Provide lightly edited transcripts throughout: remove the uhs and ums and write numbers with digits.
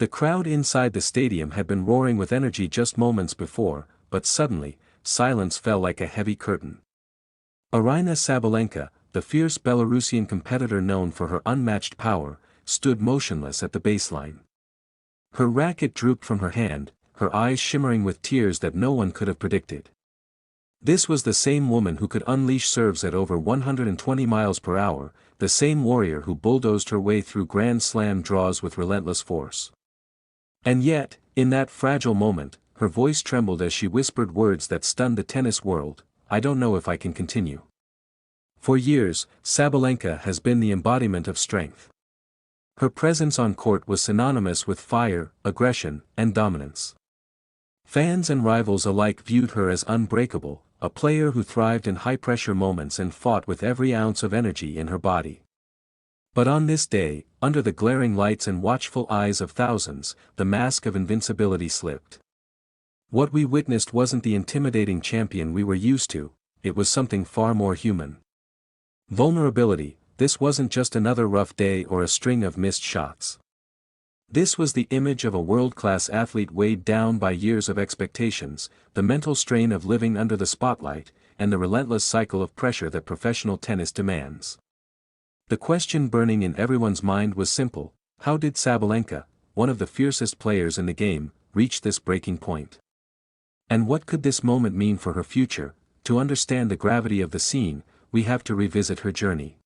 The crowd inside the stadium had been roaring with energy just moments before, but suddenly, silence fell like a heavy curtain. Aryna Sabalenka, the fierce Belarusian competitor known for her unmatched power, stood motionless at the baseline. Her racket drooped from her hand, her eyes shimmering with tears that no one could have predicted. This was the same woman who could unleash serves at over 120 miles per hour, the same warrior who bulldozed her way through Grand Slam draws with relentless force. And yet, in that fragile moment, her voice trembled as she whispered words that stunned the tennis world: "I don't know if I can continue." For years, Sabalenka has been the embodiment of strength. Her presence on court was synonymous with fire, aggression, and dominance. Fans and rivals alike viewed her as unbreakable, a player who thrived in high-pressure moments and fought with every ounce of energy in her body. But on this day, under the glaring lights and watchful eyes of thousands, the mask of invincibility slipped. What we witnessed wasn't the intimidating champion we were used to, it was something far more human. Vulnerability. This wasn't just another rough day or a string of missed shots. This was the image of a world-class athlete weighed down by years of expectations, the mental strain of living under the spotlight, and the relentless cycle of pressure that professional tennis demands. The question burning in everyone's mind was simple: how did Sabalenka, one of the fiercest players in the game, reach this breaking point? And what could this moment mean for her future? To understand the gravity of the scene, we have to revisit her journey.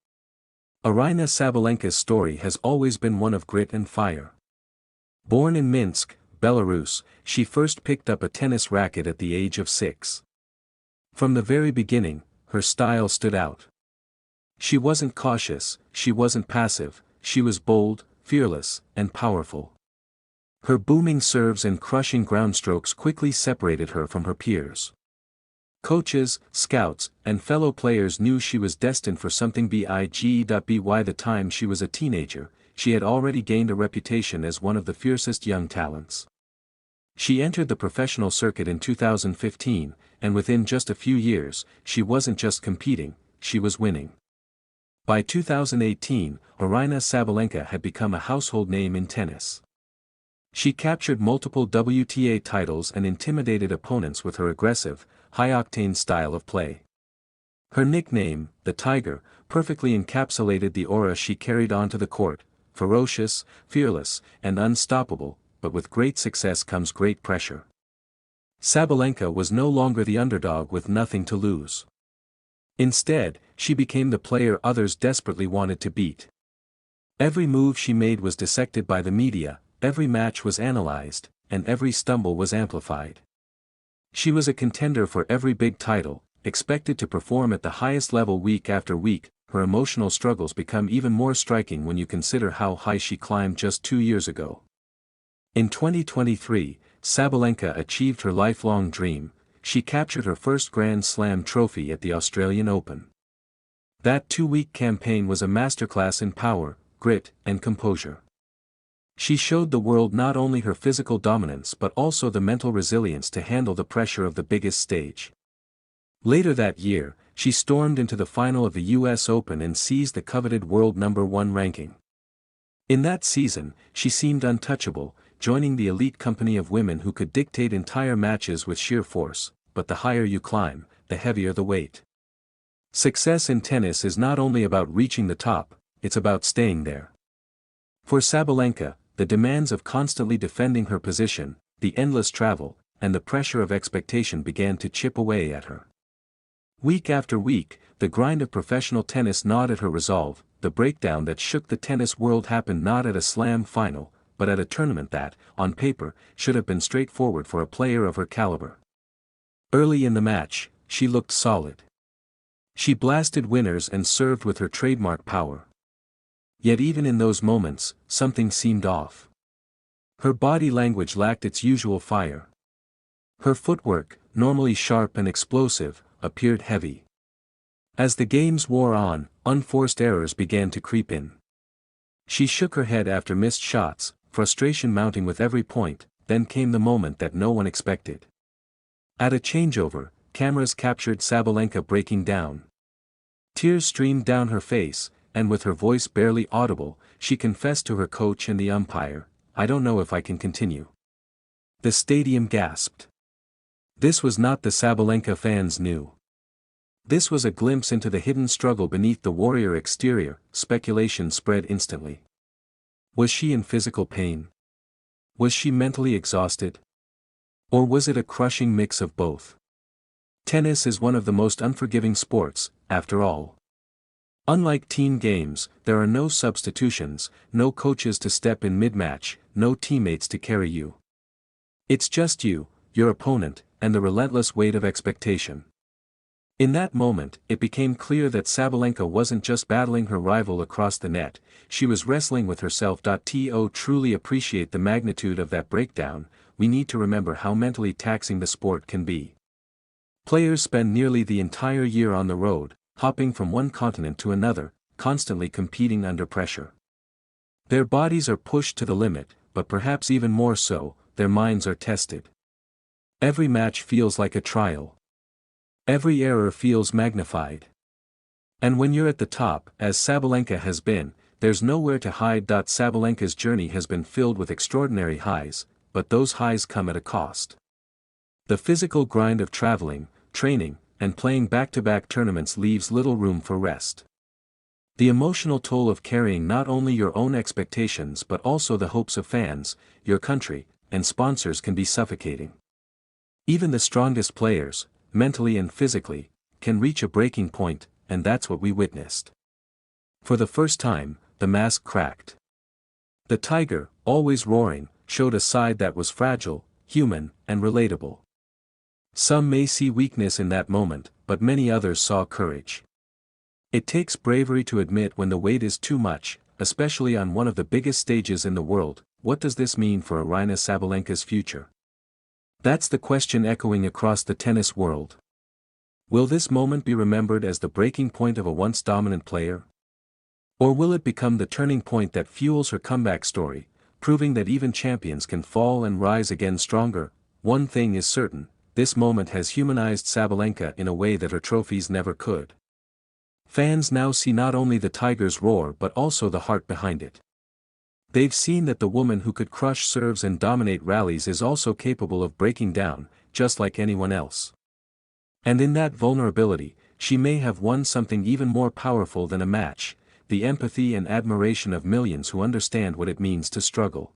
Aryna Sabalenka's story has always been one of grit and fire. Born in Minsk, Belarus, she first picked up a tennis racket at the age of 6. From the very beginning, her style stood out. She wasn't cautious, she wasn't passive, she was bold, fearless, and powerful. Her booming serves and crushing ground strokes quickly separated her from her peers. Coaches, scouts, and fellow players knew she was destined for something big. By the time she was a teenager, she had already gained a reputation as one of the fiercest young talents. She entered the professional circuit in 2015, and within just a few years, she wasn't just competing, she was winning. By 2018, Aryna Sabalenka had become a household name in tennis. She captured multiple WTA titles and intimidated opponents with her aggressive, high-octane style of play. Her nickname, the Tiger, perfectly encapsulated the aura she carried onto the court: ferocious, fearless, and unstoppable, but with great success comes great pressure. Sabalenka was no longer the underdog with nothing to lose. Instead, she became the player others desperately wanted to beat. Every move she made was dissected by the media, every match was analyzed, and every stumble was amplified. She was a contender for every big title, expected to perform at the highest level week after week. Her emotional struggles become even more striking when you consider how high she climbed just 2 years ago. In 2023, Sabalenka achieved her lifelong dream: she captured her first Grand Slam trophy at the Australian Open. That 2-week campaign was a masterclass in power, grit, and composure. She showed the world not only her physical dominance but also the mental resilience to handle the pressure of the biggest stage. Later that year, she stormed into the final of the US Open and seized the coveted world #1 ranking. In that season, she seemed untouchable, joining the elite company of women who could dictate entire matches with sheer force, but the higher you climb, the heavier the weight. Success in tennis is not only about reaching the top, it's about staying there. For Sabalenka, the demands of constantly defending her position, the endless travel, and the pressure of expectation began to chip away at her. Week after week, the grind of professional tennis gnawed at her resolve. The breakdown that shook the tennis world happened not at a slam final, but at a tournament that, on paper, should have been straightforward for a player of her caliber. Early in the match, she looked solid. She blasted winners and served with her trademark power. Yet even in those moments, something seemed off. Her body language lacked its usual fire. Her footwork, normally sharp and explosive, appeared heavy. As the games wore on, unforced errors began to creep in. She shook her head after missed shots, frustration mounting with every point. Then came the moment that no one expected. At a changeover, cameras captured Sabalenka breaking down. Tears streamed down her face, and with her voice barely audible, she confessed to her coach and the umpire, I don't know if I can continue." The stadium gasped. This was not the Sabalenka fans knew. This was a glimpse into the hidden struggle beneath the warrior exterior. Speculation spread instantly. Was she in physical pain? Was she mentally exhausted? Or was it a crushing mix of both? Tennis is one of the most unforgiving sports, after all. Unlike teen games, there are no substitutions, no coaches to step in mid-match, no teammates to carry you. It's just you, your opponent, and the relentless weight of expectation. In that moment, it became clear that Sabalenka wasn't just battling her rival across the net, she was wrestling with herself. To truly appreciate the magnitude of that breakdown, we need to remember how mentally taxing the sport can be. Players spend nearly the entire year on the road, hopping from one continent to another, constantly competing under pressure. Their bodies are pushed to the limit, but perhaps even more so, their minds are tested. Every match feels like a trial. Every error feels magnified. And when you're at the top, as Sabalenka has been, there's nowhere to hide. Sabalenka's journey has been filled with extraordinary highs, but those highs come at a cost. The physical grind of traveling, training, and playing back-to-back tournaments leaves little room for rest. The emotional toll of carrying not only your own expectations but also the hopes of fans, your country, and sponsors can be suffocating. Even the strongest players, mentally and physically, can reach a breaking point, and that's what we witnessed. For the first time, the mask cracked. The tiger, always roaring, showed a side that was fragile, human, and relatable. Some may see weakness in that moment, but many others saw courage. It takes bravery to admit when the weight is too much, especially on one of the biggest stages in the world. What does this mean for Aryna Sabalenka's future? That's the question echoing across the tennis world. Will this moment be remembered as the breaking point of a once dominant player? Or will it become the turning point that fuels her comeback story, proving that even champions can fall and rise again stronger? One thing is certain, this moment has humanized Sabalenka in a way that her trophies never could. Fans now see not only the tiger's roar but also the heart behind it. They've seen that the woman who could crush serves and dominate rallies is also capable of breaking down, just like anyone else. And in that vulnerability, she may have won something even more powerful than a match, the empathy and admiration of millions who understand what it means to struggle.